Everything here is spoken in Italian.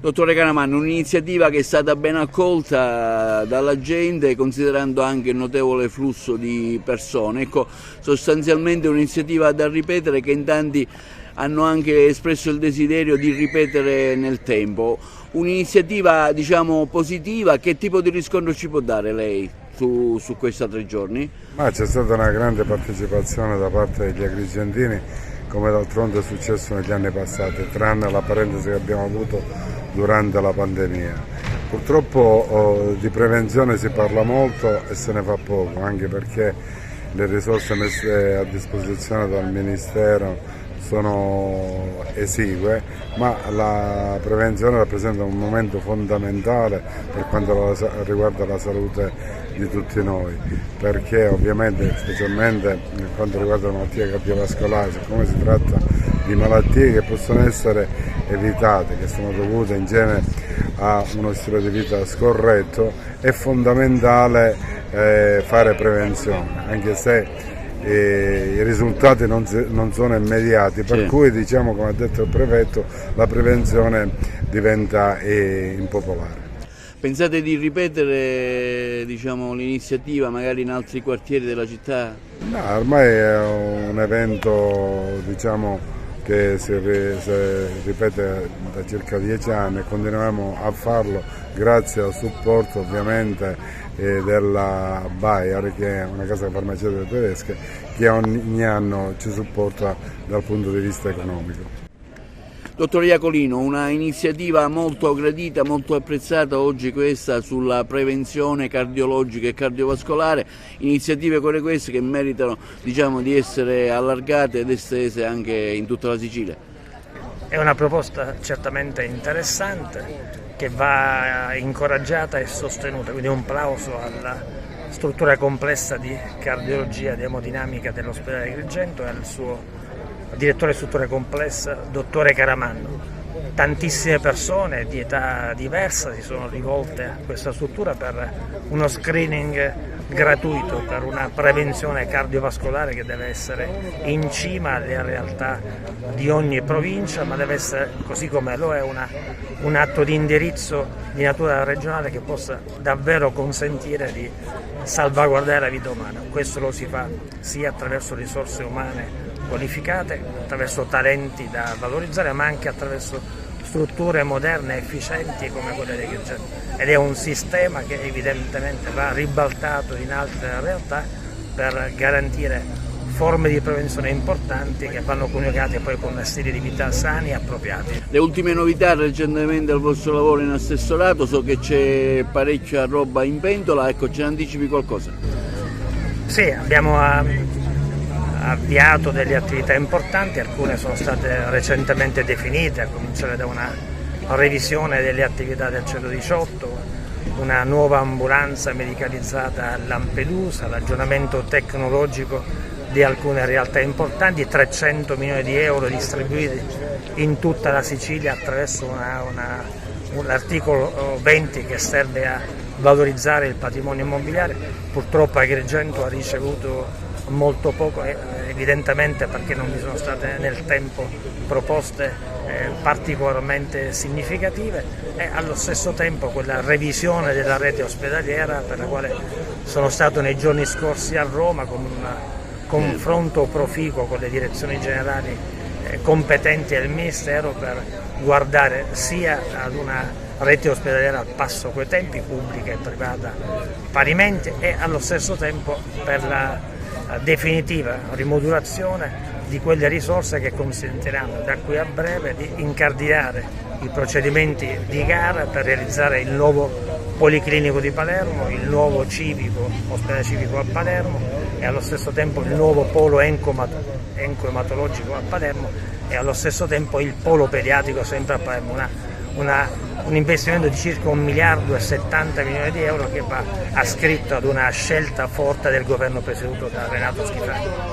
Dottore Caramanno, un'iniziativa che è stata ben accolta dalla gente, considerando anche il notevole flusso di persone. Ecco, sostanzialmente un'iniziativa da ripetere, che in tanti hanno anche espresso il desiderio di ripetere nel tempo. Un'iniziativa, diciamo, positiva. Che tipo di riscontro ci può dare lei su questi 3 giorni? Ma c'è stata una grande partecipazione da parte degli agrigentini, come d'altronde è successo negli anni passati, tranne la parentesi che abbiamo avuto durante la pandemia. Purtroppo di prevenzione si parla molto e se ne fa poco, anche perché le risorse messe a disposizione dal Ministero sono esigue, ma la prevenzione rappresenta un momento fondamentale per quanto riguarda la salute di tutti noi, perché ovviamente, specialmente per quanto riguarda le malattie cardiovascolari, siccome si tratta di malattie che possono essere evitate, che sono dovute in genere a uno stile di vita scorretto, è fondamentale fare prevenzione, anche se i risultati non sono immediati, per cui, diciamo, come ha detto il prefetto, la prevenzione diventa impopolare. Pensate di ripetere, diciamo, l'iniziativa magari in altri quartieri della città? No, ormai è un evento, diciamo, che si ripete da circa 10 anni e continuiamo a farlo grazie al supporto ovviamente della Bayer, che è una casa farmaceutica tedesca, che ogni anno ci supporta dal punto di vista economico. Dottor Iacolino, una iniziativa molto gradita, molto apprezzata oggi questa sulla prevenzione cardiologica e cardiovascolare, iniziative come queste che meritano, diciamo, di essere allargate ed estese anche in tutta la Sicilia. È una proposta certamente interessante che va incoraggiata e sostenuta, quindi un plauso alla struttura complessa di cardiologia ed emodinamica dell'ospedale di Agrigento e al suo direttore struttura complessa, dottore Caramanno. Tantissime persone di età diversa si sono rivolte a questa struttura per uno screening gratuito, per una prevenzione cardiovascolare che deve essere in cima alle realtà di ogni provincia, ma deve essere, così come lo è, un atto di indirizzo di natura regionale che possa davvero consentire di salvaguardare la vita umana. Questo lo si fa sia attraverso risorse umane qualificate, attraverso talenti da valorizzare, ma anche attraverso strutture moderne e efficienti come quelle di Agrigento. Ed è un sistema che evidentemente va ribaltato in altre realtà per garantire forme di prevenzione importanti che vanno coniugate poi con stili di vita sani e appropriati. Le ultime novità recentemente al vostro lavoro in assessorato, so che c'è parecchia roba in pentola, ecco, ce ne anticipi qualcosa? Sì, abbiamo avviato delle attività importanti, alcune sono state recentemente definite, a cominciare da una revisione delle attività del 118, una nuova ambulanza medicalizzata a Lampedusa, l'aggiornamento tecnologico di alcune realtà importanti, 300 milioni di euro distribuiti in tutta la Sicilia attraverso l'articolo 20 che serve a valorizzare il patrimonio immobiliare. Purtroppo Agrigento ha ricevuto molto poco, evidentemente perché non vi sono state nel tempo proposte particolarmente significative, e allo stesso tempo quella revisione della rete ospedaliera, per la quale sono stato nei giorni scorsi a Roma con un confronto proficuo con le direzioni generali competenti del Ministero per guardare sia ad una rete ospedaliera al passo coi tempi, pubblica e privata parimenti, e allo stesso tempo per la definitiva rimodulazione di quelle risorse che consentiranno da qui a breve di incardinare i procedimenti di gara per realizzare il nuovo Policlinico di Palermo, il nuovo ospedale civico a Palermo e allo stesso tempo il nuovo polo encoematologico a Palermo e allo stesso tempo il polo pediatrico sempre a Palermo. Un investimento di circa 1 miliardo e 70 milioni di euro che va ascritto ad una scelta forte del governo presieduto da Renato Schifani.